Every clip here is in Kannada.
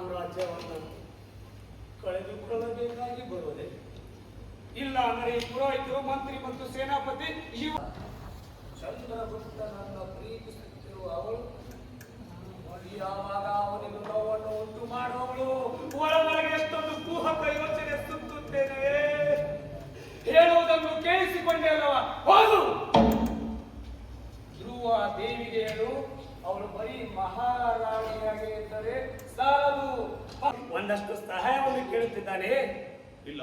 ಸಾಮ್ರಾಜ್ಯವನ್ನು ಕಳೆದುಕೊಳ್ಳಬೇಕಾಗಿ ಬರುವುದೇ? ಇಲ್ಲ ಅಂದರೆ ಈ ಪುರೋಹಿತರು, ಮಂತ್ರಿ ಮತ್ತು ಸೇನಾಪತಿ ಚಂದ್ರಗುಪ್ತನನ್ನು ಪ್ರೀತಿಸುತ್ತಿರುವ ಅವಳು ಯಾವಾಗ ಅವನಿಗೆ ನೋವನ್ನು ಉಂಟು ಮಾಡುವವಳು ಒಳಗೆ ಎಷ್ಟೊಂದು ಕುಹಕ ಯೋಚನೆ ಸುತ್ತುತ್ತೇನೆ. ಹೇಳುವುದನ್ನು ಕೇಳಿಸಿಕೊಂಡೆ ಅಲ್ಲವಾ? ಹೌದು, ಧ್ರುವ ದೇವಿಗೆ ಹೇಳು, ಅವಳು ಬರೀ ಮಹಾರಾಣಿಯಾಗಿ ಇದ್ದರೆ ಸಾಲದು. ಒಂದಷ್ಟು ಸಹಾಯವನ್ನು ಕೇಳುತ್ತಿದ್ದಾನೆ. ಇಲ್ಲ,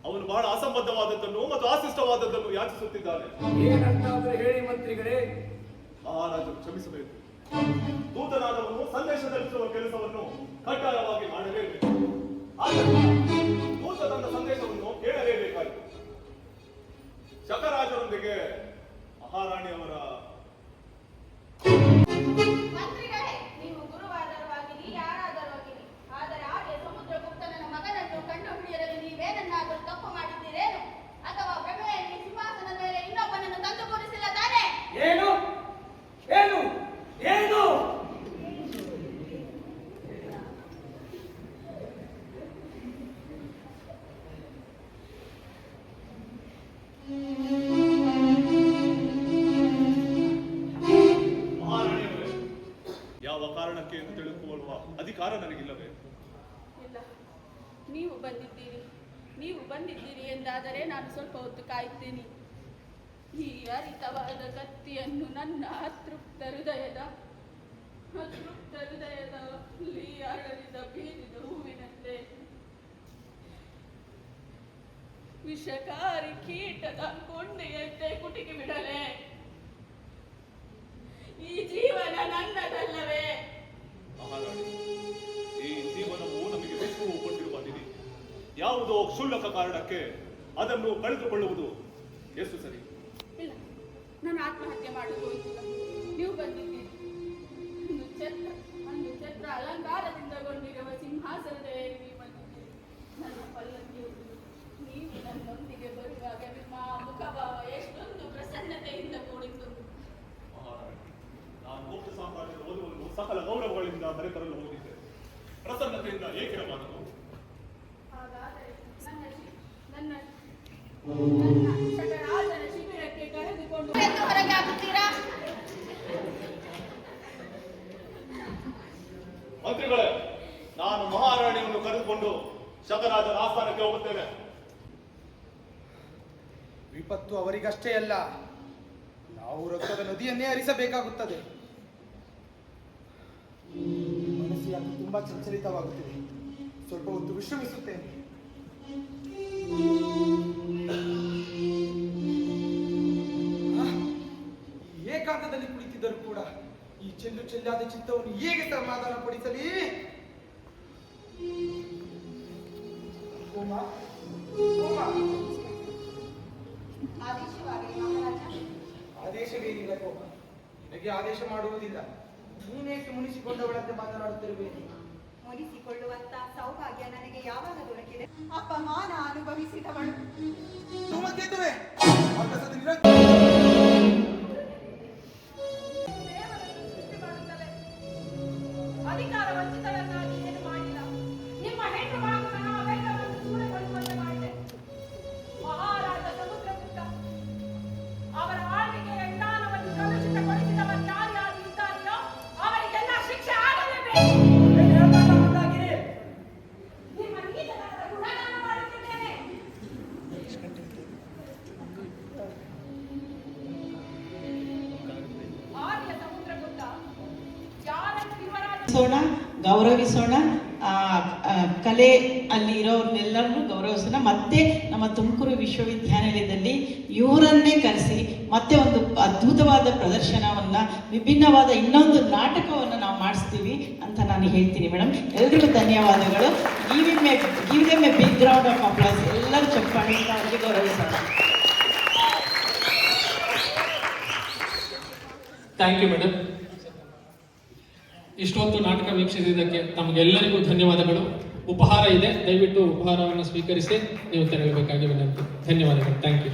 ಅವನು ಬಹಳ ಅಸಂಬದ್ಧವಾದದ್ದನ್ನು ಮತ್ತು ಆಶಿಷ್ಟವಾದದ್ದನ್ನು ಯಾಚಿಸುತ್ತಿದ್ದಾನೆ. ಏನಂತಾದರೂ ಹೇಳಿ ಮಂತ್ರಿಗಳೇ. ಮಹಾರಾಜರು ಕ್ಷಮಿಸಬೇಕು. ದೂತನಾದವನು ಸಂದೇಶ ತಲುಪಿಸುವ ಕೆಲಸವನ್ನು ಕಡ್ಡಾಯವಾಗಿ ಮಾಡಲೇಬೇಕು. ದೂತ ತನ್ನ ಸಂದೇಶವನ್ನು ಕೇಳಲೇಬೇಕಾಯಿತು. ಶಕರಾಜರೊಂದಿಗೆ ಮಹಾರಾಣಿಯವರ ಮಂತ್ರಿಗಳೇ, ನೀವು ಗುರುವಾದರೂ ಆಗಿರಿ, ಯಾರಾದರೂ ಆಗಿರಿ, ಆದರೆ ಹಾಗೆ ಸಮುದ್ರಗುಪ್ತನ ಮಗನನ್ನು ಕಂಡುಹಿಡಿಯಲು ನೀವೇನನ್ನಾದರೂ ತಪ್ಪು ಮಾಡಿದ್ದೀರೇನು? ಅಥವಾ ಭ್ರಮೆಯಲ್ಲಿ ಸಿಂಹಾಸನದ ಮೇಲೆ ಇನ್ನೊಬ್ಬನನ್ನು ತಂದು ಕೂರಿಸಿಲ್ಲ ತಾನೇ? ಏನು ಏನು ಏನು? ಯಾವ ಕಾರಣಕ್ಕೆ ಎಂದು ತಿಳಿದುಕೊಳ್ಳುವ ಅಧಿಕಾರ ನನಗಿಲ್ಲವೇ? ಇಲ್ಲ, ನೀವು ಬಂದಿದ್ದೀರಿ ಎಂದಾದರೆ ನಾನು ಸ್ವಲ್ಪ ಹೊತ್ತು ಕಾಯುತ್ತೇನೆ. ಈ ಹರಿತವಾದ ಕತ್ತಿಯನ್ನು ನನ್ನ ಅತೃಪ್ತ ಹೃದಯದಲ್ಲಿ ಅರಳಿದ ಬೀರಿದ ಹೂವಿನಂತೆ, ವಿಷಕಾರಿ ಕೀಟದ ಕೊಂಡೆಯಂತೆ ಕುಟುಕಿ ಬಿಡಲೆ. ಈ ಜೀವನ ನನ್ನದಲ್ಲವೇ? ಮಹಾರಾಣಿ, ಈ ಜೀವನವು ನಮಗೆ ವಿಶ್ವವು ಕೊಟ್ಟಿರುವ ನಿಧಿ. ಯಾವುದೋ ಕ್ಷುಲ್ಲಕ ಕಾರಣಕ್ಕೆ ಅದನ್ನು ಕಳೆದುಕೊಳ್ಳುವುದು ಎಷ್ಟು ಸರಿ? ಇಲ್ಲ, ನಾನು ಆತ್ಮಹತ್ಯೆ ಮಾಡುವುದಿಲ್ಲ. ನೀವು ಬಂದಿದ್ದೀರಿ. ಒಂದು ಛತ್ರ ಅಲಂಕಾರದಿಂದಗೊಂಡಿರುವ ಸಿಂಹಾಸನದ ಏರಿ ನೀವು ಬಂದಿದ್ದೀರಿ. ನನ್ನ ಪಲ್ಲಕ್ಕಿ ನೀವು ನನ್ನೊಂದಿಗೆ ಬರುವಾಗ ನಿಮ್ಮ ಮುಖಭಾವ ಎಷ್ಟೊಂದು ಪ್ರಸನ್ನತೆಯಿಂದ ಕೂಡಿತ್ತು. ನಾನು ಗುಪ್ತ ಸಾಮ್ರಾಜ್ಯದ ಓದುವನ್ನು ಸಕಲ ಗೌರವಗಳಿಂದ ಬರೆತರಲು ಹೋಗಿದ್ದೆ. ಪ್ರಸನ್ನತೆಯಿಂದ ಏಕಿರಬಾರದು. ಹಾಗಾದರೆ ನನ್ನ ಶಕರಾಜನ ಶಿಬಿರಕ್ಕೆ ಕರೆದುಕೊಂಡು ಹೊರಗೆ ಆಗುತ್ತೀರಾ? ಮಂತ್ರಿಗಳೇ, ನಾನು ಮಹಾರಾಣಿಯನ್ನು ಕರೆದುಕೊಂಡು ಶಕರಾಜನ ಆಸ್ಥಾನಕ್ಕೆ ಹೋಗುತ್ತೇನೆ. ವಿಪತ್ತು ಅವರಿಗಷ್ಟೇ ಅಲ್ಲ, ನಾವು ರಕ್ತದ ನದಿಯನ್ನೇ ಹರಿಸಬೇಕಾಗುತ್ತದೆ. ಮನಸ್ಸು ಯಾಕೆ ತುಂಬಾ ಚಂಚಲಿತವಾಗುತ್ತಿದೆ. ಸ್ವಲ್ಪ ಹೊತ್ತು ವಿಶ್ರಮಿಸುತ್ತೇನೆ. ಏಕಾಂತದಲ್ಲಿ ಕುಳಿತಿದ್ದರೂ ಕೂಡ ಈ ಚೆಲ್ಲಾದ ಚಿತ್ತವನ್ನು ಹೇಗೆ ಸಮಾಧಾನ ಪಡಿಸಲಿ? ಆದೇಶವೇನಿಲ್ಲ ಕೋಪ. ನಿನಗೆ ಆದೇಶ ಮಾಡುವುದಿಲ್ಲ. ನೀನೇಕೆ ಮುನಿಸಿಕೊಂಡವಳಂತೆ ಮಾತನಾಡುತ್ತಿರಬೇಕು? ಮುನಿಸಿಕೊಳ್ಳುವಂತ ಸೌಭಾಗ್ಯ ನನಗೆ ಯಾವಾಗ ದೊರಕಿದೆ? ಅಪಮಾನ ಅನುಭವಿಸಿದವಳು ಅಧಿಕಾರ ವಂಚಿತರನ್ನಾಗಿ ಏನು ಮಾಡಿಲ್ಲ. ನಿಮ್ಮ ಹೆಣ್ಣು ಮಕ್ಕಳನ್ನ ಅವೆಲ್ಲವನ್ನು ದೂರಗೊಳ್ಳುವಂತೆ ಮಾಡಿದೆ. ಮಹಾರಾಜ ಸಮುದ್ರಗುಪ್ತ ಅವರ ಆಳ್ವಿಕೆಯ ವಿಧಾನವನ್ನು ಕಲುಷಿತಗೊಳಿಸಿದವರು ಯಾರ್ಯಾರು ಇದ್ದಾರೆಯೋ ಅವರಿಗೆಲ್ಲ ಶಿಕ್ಷೆ ಆಗಲೇಬೇಕು. ನಿಮ್ಮ ನೀಚತನದ ಗುಣಗಾನ ಮಾಡುತ್ತಿದ್ದೇನೆ. ಆರ್ಯ ಸಮುದ್ರಗುಪ್ತ ಯಾರನ್ನು ಗೌರವಿಸೋಣ. ಕಲೆ ಅಲ್ಲಿ ಇರೋರ್ನೆಲ್ಲರನ್ನು ಗೌರವಿಸೋಣ. ಮತ್ತೆ ನಮ್ಮ ತುಮಕೂರು ವಿಶ್ವವಿದ್ಯಾನಿಲಯದಲ್ಲಿ ಇವರನ್ನೇ ಕರೆಸಿ ಮತ್ತೆ ಒಂದು ಅದ್ಭುತವಾದ ಪ್ರದರ್ಶನವನ್ನ, ವಿಭಿನ್ನವಾದ ಇನ್ನೊಂದು ನಾಟಕವನ್ನು ನಾವು ಮಾಡಿಸ್ತೀವಿ ಅಂತ ನಾನು ಹೇಳ್ತೀನಿ. ಮೇಡಮ್, ಎಲ್ರಿಗೂ ಧನ್ಯವಾದಗಳು. Give them a big round of applause. ಎಲ್ಲರೂ ಚಪ್ಪಾಳೆಯಿಂದ ಅವರಿಗೆ ಗೌರವಿಸೋಣ. Thank you madam. ಇಷ್ಟೊತ್ತು ನಾಟಕ ವೀಕ್ಷಿಸಿದ್ದಕ್ಕೆ ತಮಗೆಲ್ಲರಿಗೂ ಧನ್ಯವಾದಗಳು. ಉಪಹಾರ ಇದೆ, ದಯವಿಟ್ಟು ಉಪಹಾರವನ್ನು ಸ್ವೀಕರಿಸಿ ನೀವು ತೆರಳಬೇಕಾಗಿ ವಿನಂತಿ. ಧನ್ಯವಾದಗಳು. Thank you.